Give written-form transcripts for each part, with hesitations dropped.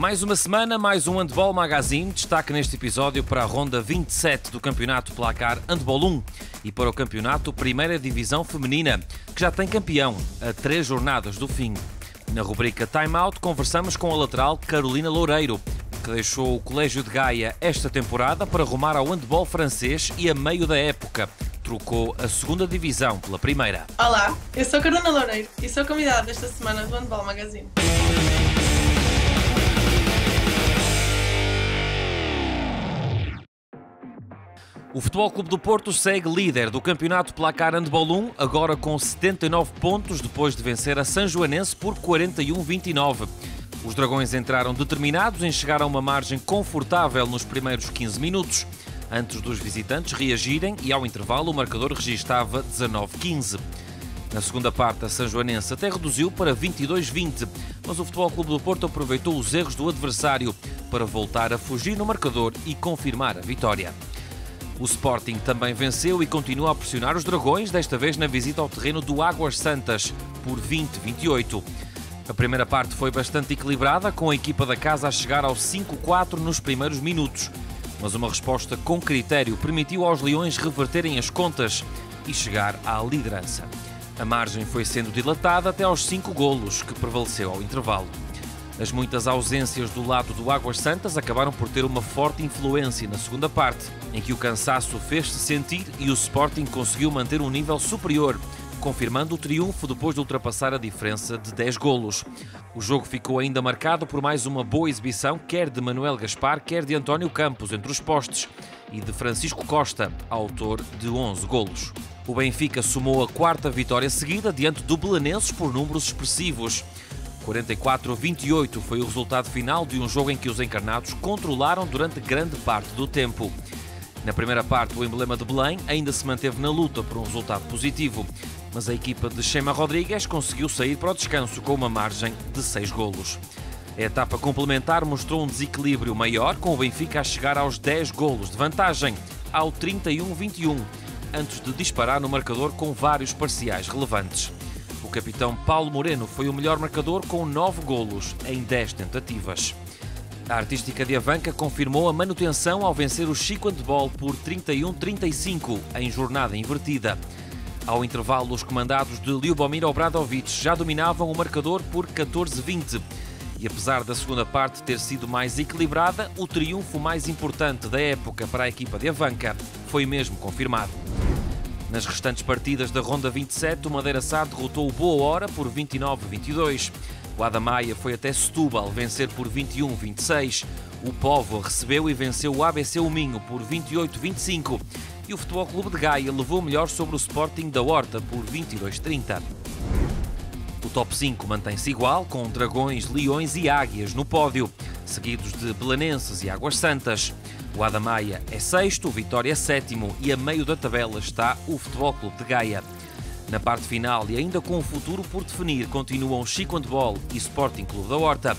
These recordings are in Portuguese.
Mais uma semana, mais um Handball Magazine. Destaque neste episódio para a ronda 27 do Campeonato Placar Handball 1 e para o Campeonato Primeira Divisão Feminina, que já tem campeão a 3 jornadas do fim. Na rubrica Time Out, conversamos com a lateral Carolina Loureiro, que deixou o Colégio de Gaia esta temporada para rumar ao handball francês e a meio da época trocou a segunda divisão pela primeira. Olá, eu sou Carolina Loureiro e sou convidada desta semana do Handball Magazine. O Futebol Clube do Porto segue líder do Campeonato Placar Handball 1, agora com 79 pontos, depois de vencer a Sanjoanense por 41-29. Os Dragões entraram determinados em chegar a uma margem confortável nos primeiros 15 minutos, antes dos visitantes reagirem, e ao intervalo o marcador registava 19-15. Na segunda parte, a Sanjoanense até reduziu para 22-20, mas o Futebol Clube do Porto aproveitou os erros do adversário para voltar a fugir no marcador e confirmar a vitória. O Sporting também venceu e continua a pressionar os Dragões, desta vez na visita ao terreno do Águas Santas, por 20-28. A primeira parte foi bastante equilibrada, com a equipa da casa a chegar aos 5-4 nos primeiros minutos, mas uma resposta com critério permitiu aos Leões reverterem as contas e chegar à liderança. A margem foi sendo dilatada até aos 5 golos, que prevaleceu ao intervalo. As muitas ausências do lado do Águas Santas acabaram por ter uma forte influência na segunda parte, em que o cansaço fez-se sentir e o Sporting conseguiu manter um nível superior, confirmando o triunfo depois de ultrapassar a diferença de 10 golos. O jogo ficou ainda marcado por mais uma boa exibição, quer de Manuel Gaspar, quer de António Campos entre os postes, e de Francisco Costa, autor de 11 golos. O Benfica somou a 4ª vitória seguida diante do Belenenses por números expressivos. 44-28 foi o resultado final de um jogo em que os encarnados controlaram durante grande parte do tempo. Na primeira parte, o emblema de Belém ainda se manteve na luta por um resultado positivo, mas a equipa de Chema Rodrigues conseguiu sair para o descanso com uma margem de 6 golos. A etapa complementar mostrou um desequilíbrio maior, com o Benfica a chegar aos 10 golos de vantagem, ao 31-21, antes de disparar no marcador com vários parciais relevantes. O capitão Paulo Moreno foi o melhor marcador com 9 golos em 10 tentativas. A Artística de Avanca confirmou a manutenção ao vencer o Chico Handball por 31-35 em jornada invertida. Ao intervalo, os comandados de Ljubomir Obradovic já dominavam o marcador por 14-20. E apesar da segunda parte ter sido mais equilibrada, o triunfo mais importante da época para a equipa de Avanca foi mesmo confirmado. Nas restantes partidas da ronda 27, o Madeira Sá derrotou o Boa Hora por 29-22. O Adamaia foi até Setúbal vencer por 21-26. O Póvoa recebeu e venceu o ABC Minho por 28-25. E o Futebol Clube de Gaia levou melhor sobre o Sporting da Horta por 22-30. O top 5 mantém-se igual, com Dragões, Leões e Águias no pódio, seguidos de Belenenses e Águas Santas. O Adamaia é 6º, o Vitória é 7º e a meio da tabela está o Futebol Clube de Gaia. Na parte final e ainda com o futuro por definir, continuam Chico Handball e Sporting Clube da Horta.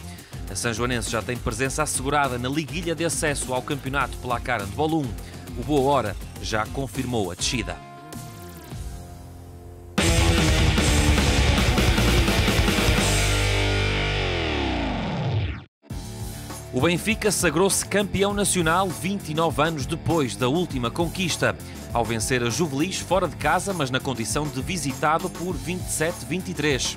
A Sanjoanense já tem presença assegurada na liguilha de acesso ao Campeonato Placar Handball 1. O Boa Hora já confirmou a descida. O Benfica sagrou-se campeão nacional 29 anos depois da última conquista, ao vencer a Juvelis fora de casa, mas na condição de visitado por 27-23.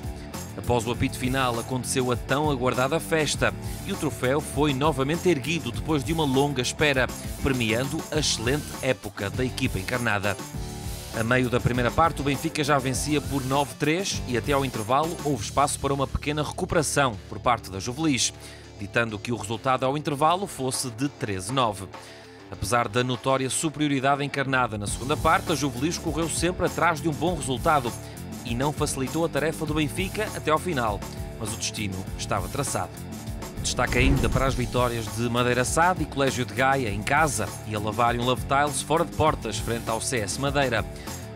Após o apito final, aconteceu a tão aguardada festa e o troféu foi novamente erguido depois de uma longa espera, premiando a excelente época da equipa encarnada. A meio da primeira parte, o Benfica já vencia por 9-3 e até ao intervalo houve espaço para uma pequena recuperação por parte da Juvelis, ditando que o resultado ao intervalo fosse de 13-9. Apesar da notória superioridade encarnada na segunda parte, a Juvelis correu sempre atrás de um bom resultado e não facilitou a tarefa do Benfica até ao final, mas o destino estava traçado. Destaca ainda para as vitórias de Madeira Sá e Colégio de Gaia em casa e a Lavarium Love Tiles fora de portas frente ao CS Madeira.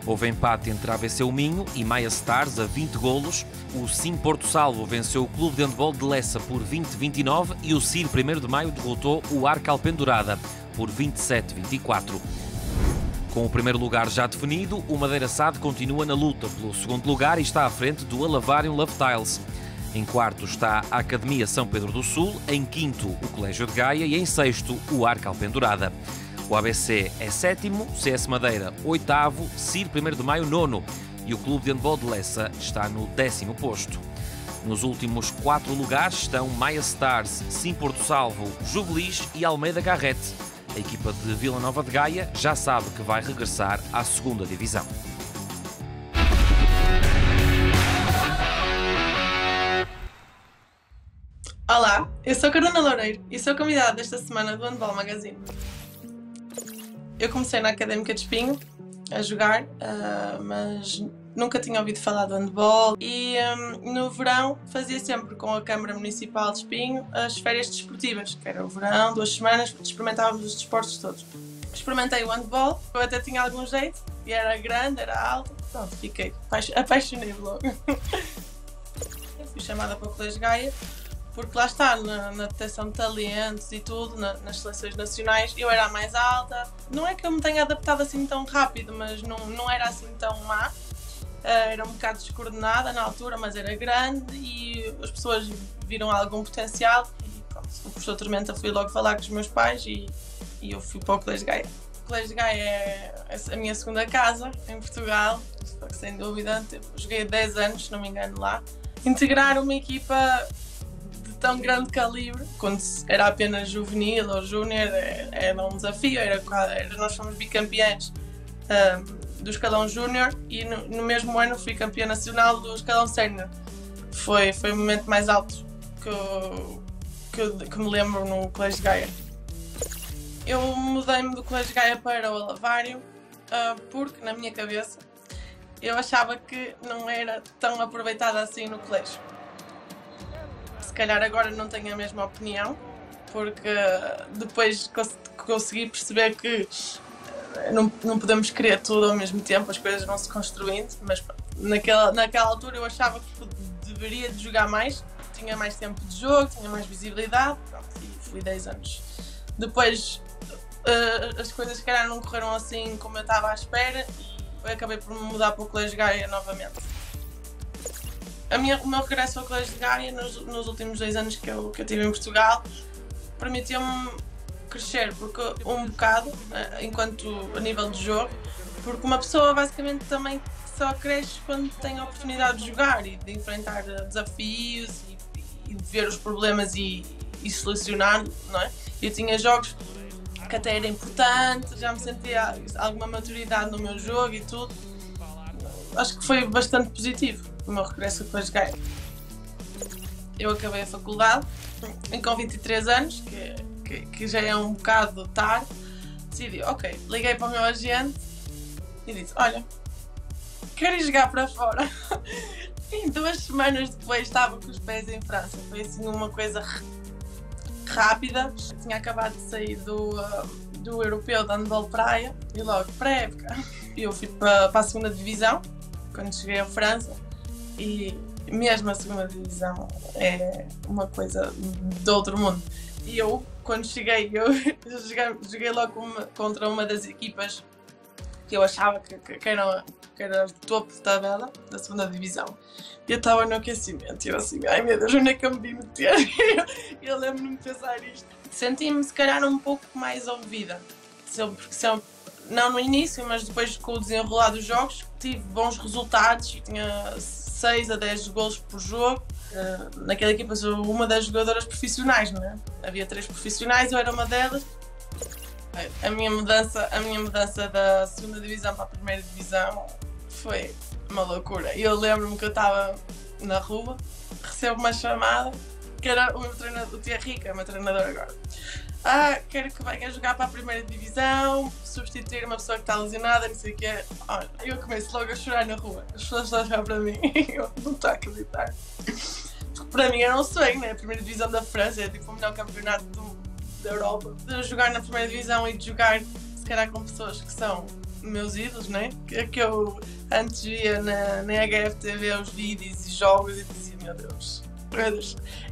Houve empate entre a ABC Minho e Maia Stars a 20 golos. O Sim Porto Salvo venceu o Clube de Handball de Lessa por 20-29 e o CIR 1º de Maio derrotou o Arca Alpendurada por 27-24. Com o primeiro lugar já definido, o Madeira Sá continua na luta pelo segundo lugar e está à frente do Alavarium Love Tiles. Em quarto está a Academia São Pedro do Sul, em quinto o Colégio de Gaia e em sexto o Arca Alpendurada. O ABC é sétimo, CS Madeira oitavo, CIR 1º de Maio nono e o Clube de Handball de Lessa está no 10º posto. Nos últimos 4 lugares estão Maia Stars, Sim Porto Salvo, Juvelis e Almeida Garrete. A equipa de Vila Nova de Gaia já sabe que vai regressar à 2ª Divisão. Olá, eu sou a Carolina Loureiro e sou convidada desta semana do Handball Magazine. Eu comecei na Académica de Espinho a jogar, mas nunca tinha ouvido falar do handball e no verão fazia sempre com a Câmara Municipal de Espinho as férias desportivas, que era o verão, 2 semanas, experimentávamos os desportos todos. Experimentei o handball, eu até tinha algum jeito, e era grande, era alto, pronto, fiquei, apaixonei-me logo. Eu fui chamada para o Colégio Gaia, porque lá está, na detecção de talentos e tudo, nas seleções nacionais, eu era a mais alta. Não é que eu me tenha adaptado assim tão rápido, mas não era assim tão má. Era um bocado descoordenada na altura, mas era grande e as pessoas viram algum potencial. E pronto, o professor Tormenta foi logo falar com os meus pais e eu fui para o Colégio Gaia. O Colégio Gaia é a minha segunda casa em Portugal, sem dúvida. Joguei 10 anos, se não me engano, lá. Integrar uma equipa tão grande calibre, quando era apenas juvenil ou júnior, era um desafio, nós fomos bicampeões do escalão júnior e no mesmo ano fui campeã nacional do escalão sénior. Foi o momento mais alto que me lembro no Colégio Gaia. Eu mudei-me do Colégio Gaia para o Alavário porque, na minha cabeça, eu achava que não era tão aproveitada assim no colégio. Se calhar agora não tenho a mesma opinião, porque depois consegui perceber que não podemos querer tudo ao mesmo tempo, as coisas vão se construindo, mas naquela altura eu achava que deveria de jogar mais, tinha mais tempo de jogo, tinha mais visibilidade, pronto, e fui 10 anos. Depois as coisas se calhar não correram assim como eu estava à espera e eu acabei por me mudar para o Colégio Gaia novamente. O meu regresso ao Colégio de Gaia nos últimos 2 anos que eu tive em Portugal permitiu-me crescer um bocado enquanto a nível de jogo, porque uma pessoa basicamente também só cresce quando tem a oportunidade de jogar e de enfrentar desafios e de ver os problemas e solucionar, não é? Eu tinha jogos que até era importante, já me sentia alguma maturidade no meu jogo e tudo. Acho que foi bastante positivo o meu regresso ao Colégio Gaia. Eu acabei a faculdade com 23 anos, que já é um bocado tarde. Decidi, ok, liguei para o meu agente e disse, olha, quero ir jogar para fora. E 2 semanas depois estava com os pés em França. Foi assim uma coisa rápida. Tinha acabado de sair do europeu de handball praia e logo pré-época. Eu fui para a 2ª Divisão quando cheguei à França e mesmo a 2ª Divisão é uma coisa de outro mundo. E eu, quando cheguei, joguei logo contra uma das equipas que eu achava que era o topo de tabela da 2ª Divisão. E eu estava no aquecimento e eu assim, ai meu Deus, onde é que eu me vi meter? Eu lembro-me de pensar isto. Senti-me se calhar um pouco mais ouvida. Não no início, mas depois com o desenrolar dos jogos, tive bons resultados e tinha 6 a 10 golos por jogo. Naquela equipa sou uma das jogadoras profissionais, não é? Havia 3 profissionais, eu era uma delas. A minha mudança da 2ª Divisão para a 1ª Divisão foi uma loucura. Eu lembro-me que eu estava na rua, recebo uma chamada, que era o meu treinador, o Tia Rica, o meu treinador agora. Quero que venha jogar para a 1ª Divisão, substituir uma pessoa que está lesionada, não sei o quê. Olha, eu começo logo a chorar na rua. As pessoas estão a olhar para mim e eu não estou a acreditar. Porque para mim era um sonho, né? A 1ª Divisão da França é tipo o melhor campeonato da Europa. De jogar na 1ª Divisão e de jogar, se calhar, com pessoas que são meus ídolos, né? Que eu antes via na HFTV os vídeos e jogos e dizia, meu Deus.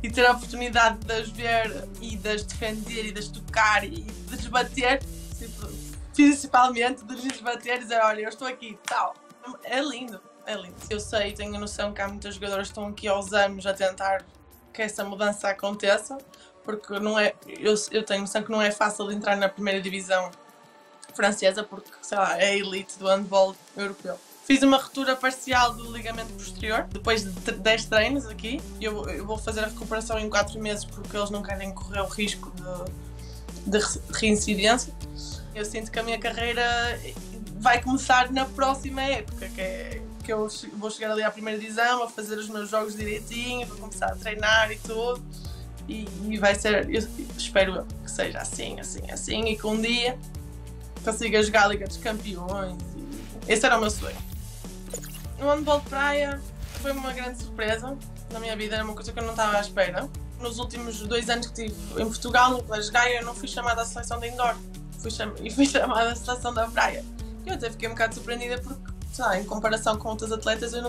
E ter a oportunidade de as ver e de as defender e de as tocar e de as bater, principalmente de lhes bater e dizer, olha, eu estou aqui, tal. É lindo. elite. Eu sei, tenho a noção que há muitos jogadores que estão aqui aos anos a tentar que essa mudança aconteça, porque não é, eu tenho noção que não é fácil entrar na primeira divisão francesa, porque, sei lá, é a elite do handball europeu. Fiz uma ruptura parcial do ligamento posterior, depois de 10 treinos aqui. Eu vou fazer a recuperação em 4 meses, porque eles não querem correr o risco de reincidência. Eu sinto que a minha carreira vai começar na próxima época, que eu vou chegar ali à primeira divisão, a fazer os meus jogos direitinho, vou começar a treinar e tudo. E vai ser, eu espero que seja assim, e que um dia consiga jogar a Liga dos Campeões. Esse era o meu sonho. No handball de praia foi uma grande surpresa na minha vida, era uma coisa que eu não estava à espera. Nos últimos 2 anos que estive em Portugal, no Colégio Gaia, eu não fui chamada à seleção de indoor, fui chamada à seleção da praia. Eu até fiquei um bocado surpreendida porque, em comparação com outros atletas, eu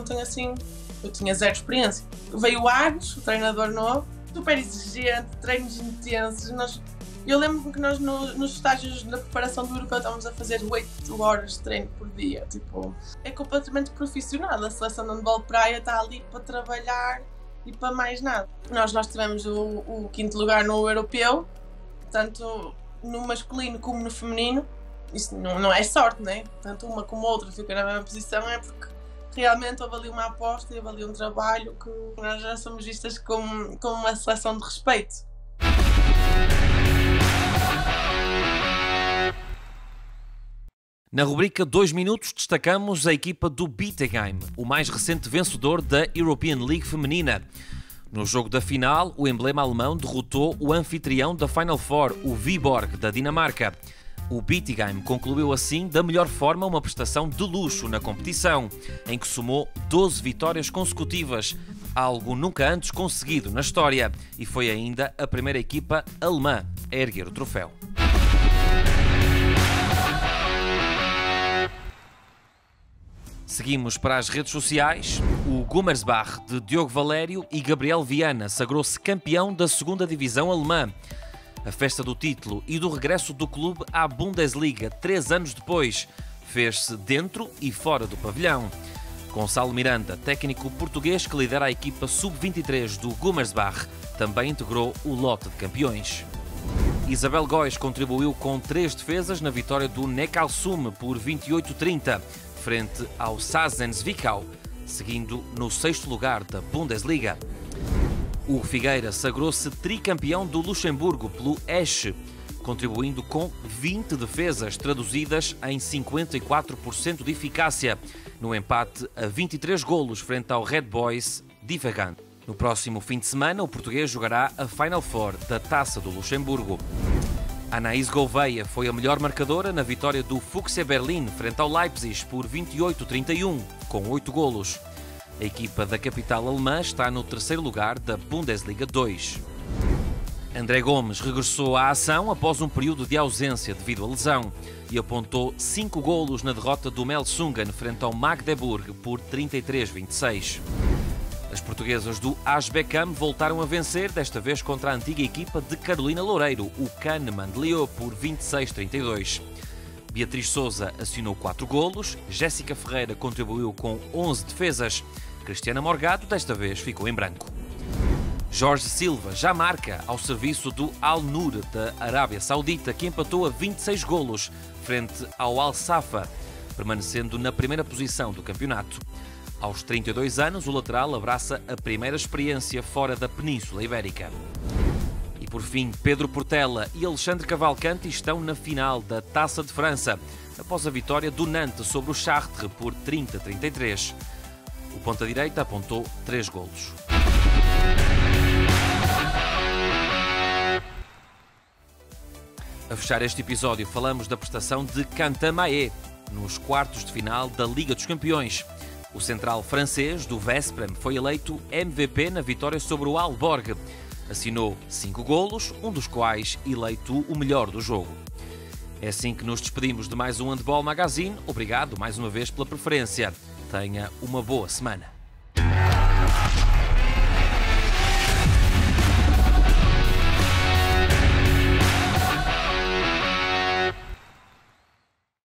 tinha zero experiência. Veio o Agos, o treinador novo, super exigente, treinos intensos. Eu lembro-me que nós nos estágios da preparação do europeu estávamos a fazer 8 horas de treino por dia. Tipo, é completamente profissional. A seleção de handball praia está ali para trabalhar e para mais nada. Nós tivemos o 5º lugar no europeu, tanto no masculino como no feminino. Isso não é sorte, né? Tanto uma como a outra fica na mesma posição, é porque realmente houve ali uma aposta e houve ali um trabalho que nós já somos vistas como uma seleção de respeito. Na rubrica 2 minutos destacamos a equipa do Bietigheim, o mais recente vencedor da European League feminina. No jogo da final, o emblema alemão derrotou o anfitrião da Final Four, o Viborg, da Dinamarca. O Bietigheim concluiu assim da melhor forma uma prestação de luxo na competição, em que somou 12 vitórias consecutivas, algo nunca antes conseguido na história, e foi ainda a primeira equipa alemã a erguer o troféu. Seguimos para as redes sociais. O Gummersbach de Diogo Valério e Gabriel Viana sagrou-se campeão da 2ª divisão alemã. A festa do título e do regresso do clube à Bundesliga 3 anos depois fez-se dentro e fora do pavilhão. Gonçalo Miranda, técnico português que lidera a equipa sub-23 do Gummersbach, também integrou o lote de campeões. Isabel Góis contribuiu com 3 defesas na vitória do Neckarsulm por 28-30, frente ao Sazen Zwickau, seguindo no 6º lugar da Bundesliga. Hugo Figueira sagrou-se tricampeão do Luxemburgo pelo Esch, contribuindo com 20 defesas traduzidas em 54% de eficácia, no empate a 23 golos frente ao Red Boys Divergant. No próximo fim de semana, o português jogará a Final Four da Taça do Luxemburgo. Anaís Gouveia foi a melhor marcadora na vitória do Fuchsia Berlin frente ao Leipzig por 28-31, com 8 golos. A equipa da capital alemã está no 3º lugar da Bundesliga 2. André Gomes regressou à ação após um período de ausência devido à lesão e apontou 5 golos na derrota do Melsungen frente ao Magdeburg por 33-26. As portuguesas do AS Beckham voltaram a vencer, desta vez contra a antiga equipa de Carolina Loureiro, o Kahneman de Lyon, por 26-32. Beatriz Sousa assinou 4 golos, Jéssica Ferreira contribuiu com 11 defesas, Cristiana Morgado desta vez ficou em branco. Jorge Silva já marca ao serviço do Al-Nur da Arábia Saudita, que empatou a 26 golos frente ao Al-Safa, permanecendo na primeira posição do campeonato. Aos 32 anos, o lateral abraça a primeira experiência fora da Península Ibérica. E por fim, Pedro Portela e Alexandre Cavalcanti estão na final da Taça de França, após a vitória do Nantes sobre o Chartres por 30-33. O ponta-direita apontou 3 golos. A fechar este episódio, falamos da prestação de Quentin Mahé nos quartos de final da Liga dos Campeões. O central francês do Veszprém foi eleito MVP na vitória sobre o Aalborg. Assinou 5 golos, um dos quais eleito o melhor do jogo. É assim que nos despedimos de mais um Handball Magazine. Obrigado mais uma vez pela preferência. Tenha uma boa semana.